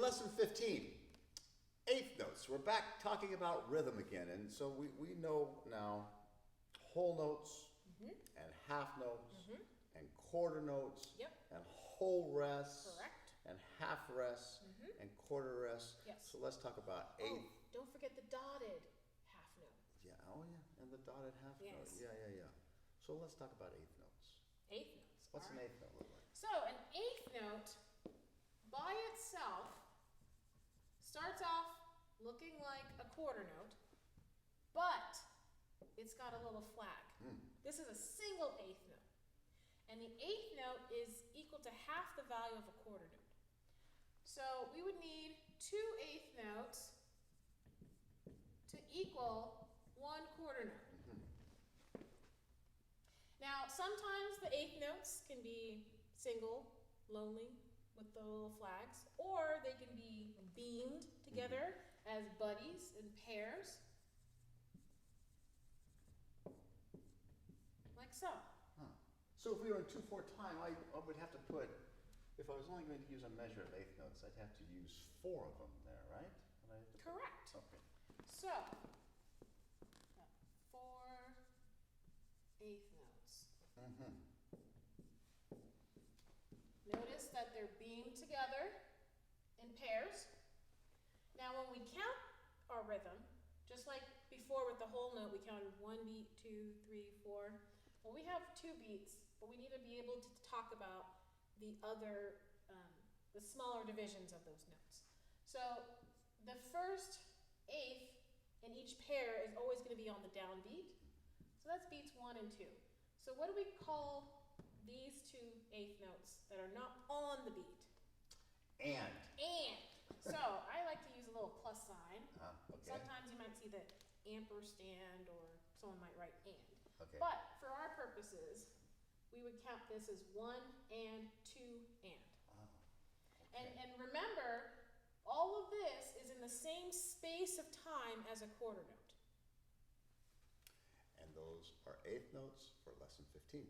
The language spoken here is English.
lesson 15, eighth notes. We're back talking about rhythm again. And so we know now whole notes and half notes and quarter notes and whole rests and half rests and quarter rests. Yes. So let's talk about eighth. Oh, don't forget the dotted half note. Yeah, oh yeah, and the dotted half Yes. note. Yeah. So let's talk about eighth notes. Eighth notes. What's all an right. eighth note look like? So an eighth note by itself starts off looking like a quarter note, but it's got a little flag. This is a single eighth note. And the eighth note is equal to half the value of a quarter note. So we would need 2 eighth notes to equal 1 quarter note. Now, sometimes the eighth notes can be single, lonely, with the little flags, or they can be beamed together as buddies and pairs, like so. Huh. So if we were in 2/4 time, I would have to put, if I was only going to use a measure of eighth notes, I'd have to use 4 of them there, right? Would I have to put- Correct. Okay. So, got 4 eighth notes. Notice that they're beamed together in pairs. Now when we count our rhythm, just like before with the whole note, we counted 1 beat, 2, 3, 4. Well, we have 2 beats, but we need to be able to talk about the other, the smaller divisions of those notes. So the first eighth in each pair is always going to be on the downbeat. So that's beats 1 and 2. So what do we call these 2 eighth notes that are not on the beat? And. So I like to use a little plus sign. Okay. Sometimes you might see the ampersand, or someone might write and. Okay. But for our purposes, we would count this as 1 and 2 and. Oh, okay. And remember, all of this is in the same space of time as a quarter note. And those are eighth notes for lesson 15.